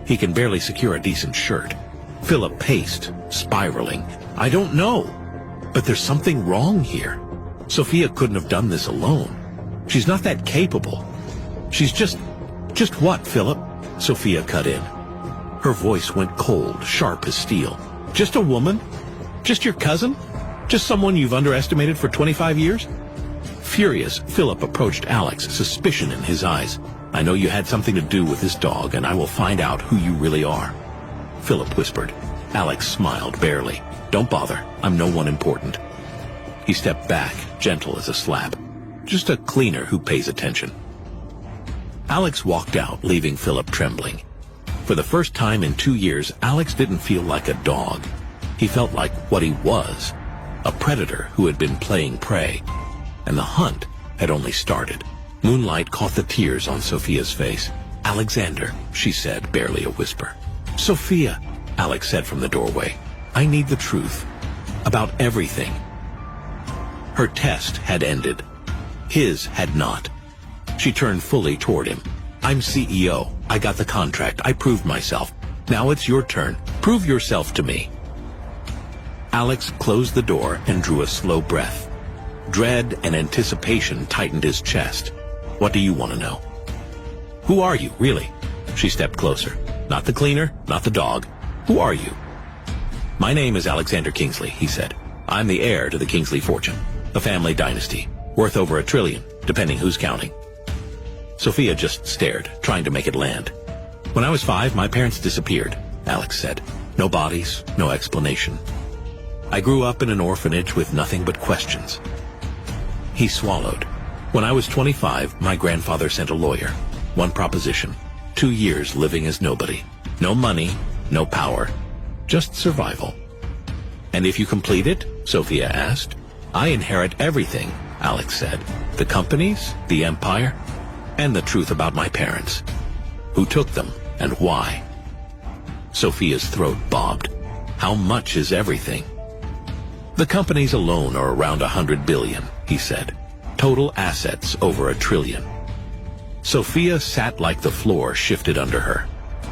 He can barely secure a decent shirt. Philip paced, spiraling. I don't know. But there's something wrong here. Sophia couldn't have done this alone. She's not that capable. She's just what, Philip? Sophia cut in. Her voice went cold, sharp as steel. Just a woman? Just your cousin? Just someone you've underestimated for 25 years? Furious, Philip approached Alex, suspicion in his eyes. I know you had something to do with this dog, and I will find out who you really are. Philip whispered. Alex smiled barely. Don't bother. I'm no one important. He stepped back, gentle as a slap. Just a cleaner who pays attention. Alex walked out, leaving Philip trembling. For the first time in 2 years, Alex didn't feel like a dog. He felt like what he was, a predator who had been playing prey. And the hunt had only started. Moonlight caught the tears on Sophia's face. Alexander, she said, barely a whisper. Sophia, Alex said from the doorway. I need the truth. About everything. Her test had ended. His had not. She turned fully toward him. I'm CEO. I got the contract. I proved myself. Now it's your turn. Prove yourself to me. Alex closed the door and drew a slow breath. Dread and anticipation tightened his chest. What do you want to know? Who are you, really? She stepped closer. Not the cleaner, not the dog. Who are you? My name is Alexander Kingsley, he said. I'm the heir to the Kingsley fortune. A family dynasty. Worth over $1 trillion, depending who's counting. Sophia just stared, trying to make it land. When I was 5, my parents disappeared, Alex said. No bodies, no explanation. I grew up in an orphanage with nothing but questions. He swallowed. When I was 25, my grandfather sent a lawyer. One proposition. 2 years living as nobody. No money, no power. Just survival. And if you complete it? Sophia asked. I inherit everything, Alex said. The companies, the empire, and the truth about my parents. Who took them and why? Sophia's throat bobbed. How much is everything? The companies alone are around 100 billion, he said. Total assets over $1 trillion. Sophia sat like the floor shifted under her.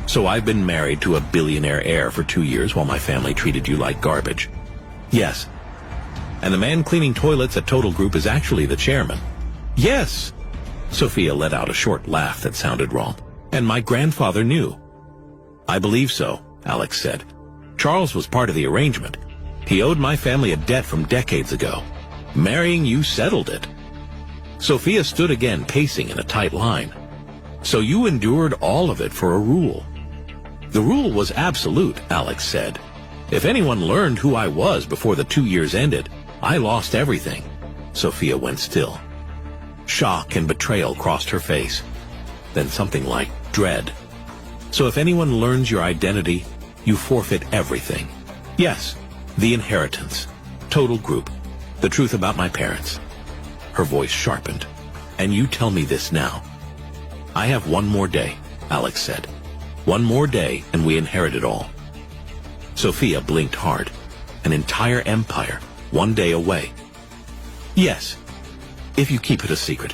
So I've been married to a billionaire heir for 2 years while my family treated you like garbage. Yes. And the man cleaning toilets at Total Group is actually the chairman. Yes. Sophia let out a short laugh that sounded wrong. And my grandfather knew. I believe so, Alex said. Charles was part of the arrangement. He owed my family a debt from decades ago. Marrying you settled it. Sophia stood again, pacing in a tight line. So you endured all of it for a rule. The rule was absolute, Alex said. If anyone learned who I was before the 2 years ended, I lost everything. Sophia went still. Shock and betrayal crossed her face. Then something like dread. So if anyone learns your identity, you forfeit everything. Yes, the inheritance, Total Group, the truth about my parents. Her voice sharpened. And you tell me this now. I have one more day, Alex said. One more day and we inherit it all. Sophia blinked hard. An entire empire, 1 day away. Yes, if you keep it a secret.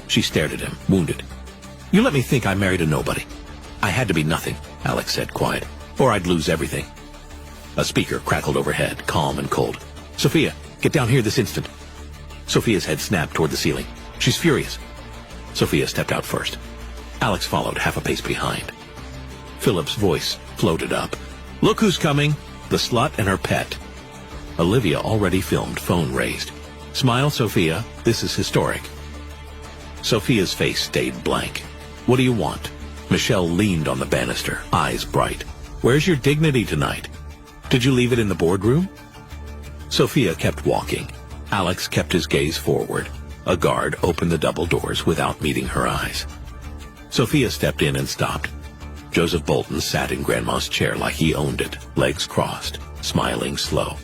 She stared at him, wounded. You let me think I married a nobody. I had to be nothing, Alex said, quiet, or I'd lose everything. A speaker crackled overhead, calm and cold. Sophia, get down here this instant. Sophia's head snapped toward the ceiling. She's furious. Sophia stepped out first. Alex followed half a pace behind. Philip's voice floated up. Look who's coming, the slut and her pet. Olivia already filmed, phone raised. Smile, Sophia, this is historic. Sophia's face stayed blank. What do you want? Michelle leaned on the banister, eyes bright. Where's your dignity tonight? Did you leave it in the boardroom? Sophia kept walking. Alex kept his gaze forward. A guard opened the double doors without meeting her eyes. Sophia stepped in and stopped. Joseph Bolton sat in Grandma's chair like he owned it, legs crossed, smiling slow.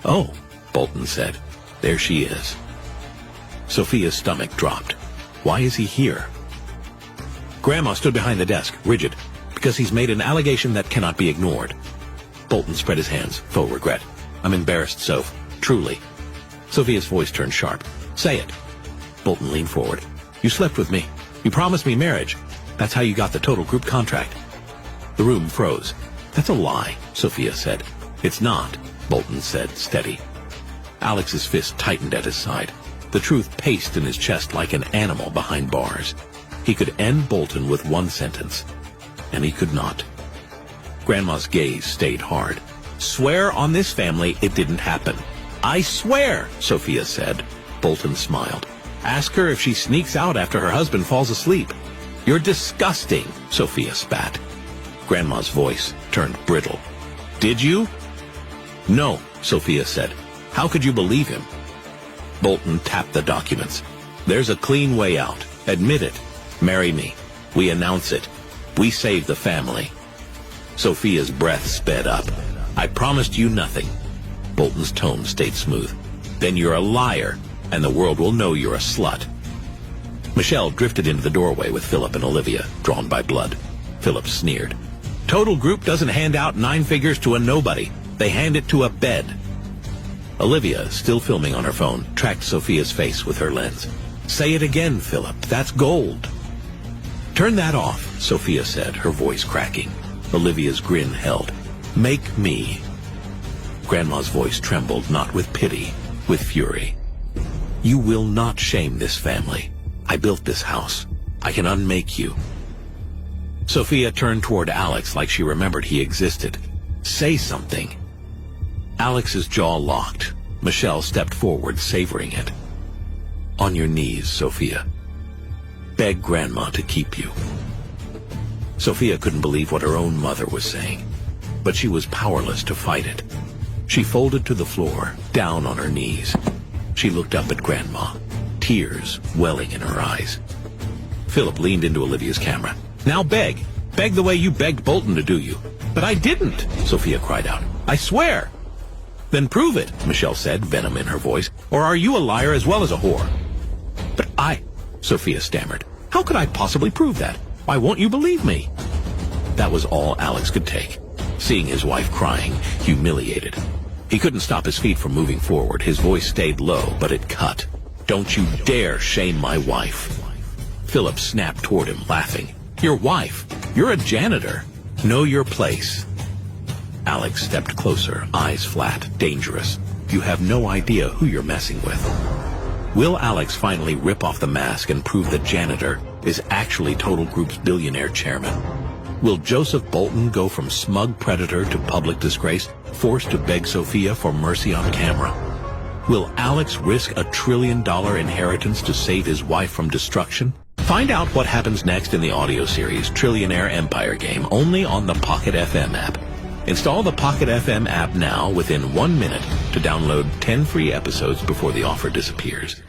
Oh, Bolton said. There she is. Sophia's stomach dropped. Why is he here? Grandma stood behind the desk, rigid, because he's made an allegation that cannot be ignored. Bolton spread his hands, faux regret. I'm embarrassed, Soph. Truly. Sophia's voice turned sharp. Say it. Bolton leaned forward. You slept with me. You promised me marriage. That's how you got the total group contract. The room froze. That's a lie, Sophia said. It's not, Bolton said, steady. Alex's fist tightened at his side. The truth paced in his chest like an animal behind bars. He could end Bolton with one sentence, and he could not. Grandma's gaze stayed hard. Swear on this family it didn't happen. I swear, Sophia said. Bolton smiled. Ask her if she sneaks out after her husband falls asleep. You're disgusting, Sophia spat. Grandma's voice turned brittle. Did you? No, Sophia said. How could you believe him? Bolton tapped the documents. There's a clean way out. Admit it. Marry me. We announce it. We save the family. Sophia's breath sped up. I promised you nothing. Bolton's tone stayed smooth. Then you're a liar, and the world will know you're a slut. Michelle drifted into the doorway with Philip and Olivia, drawn by blood. Philip sneered. Total group doesn't hand out 9 figures to a nobody. They hand it to a bed. Olivia, still filming on her phone, tracked Sophia's face with her lens. Say it again, Philip. That's gold. Turn that off, Sophia said, her voice cracking. Olivia's grin held. Make me. Grandma's voice trembled, not with pity, with fury. You will not shame this family. I built this house. I can unmake you. Sophia turned toward Alex like she remembered he existed. Say something. Alex's jaw locked. Michelle stepped forward, savoring it. On your knees, Sophia. Beg Grandma to keep you. Sophia couldn't believe what her own mother was saying, but she was powerless to fight it. She folded to the floor, down on her knees. She looked up at Grandma, tears welling in her eyes. Philip leaned into Olivia's camera. Now beg. Beg the way you begged Bolton to do you. But I didn't, Sophia cried out. I swear. Then prove it, Michelle said, venom in her voice. Or are you a liar as well as a whore? But Sophia stammered. How could I possibly prove that? Why won't you believe me? That was all Alex could take. Seeing his wife crying, humiliated. He couldn't stop his feet from moving forward. His voice stayed low, but it cut. Don't you dare shame my wife. Philip snapped toward him, laughing. Your wife. You're a janitor. Know your place. Alex stepped closer, eyes flat, dangerous. You have no idea who you're messing with. Will Alex finally rip off the mask and prove that janitor is actually Total Group's billionaire chairman? Will Joseph Bolton go from smug predator to public disgrace, forced to beg Sophia for mercy on camera? Will Alex risk a $1 trillion inheritance to save his wife from destruction? Find out what happens next in the audio series Trillionaire Empire Game, only on the Pocket FM app. Install the Pocket FM app now within 1 minute to download 10 free episodes before the offer disappears.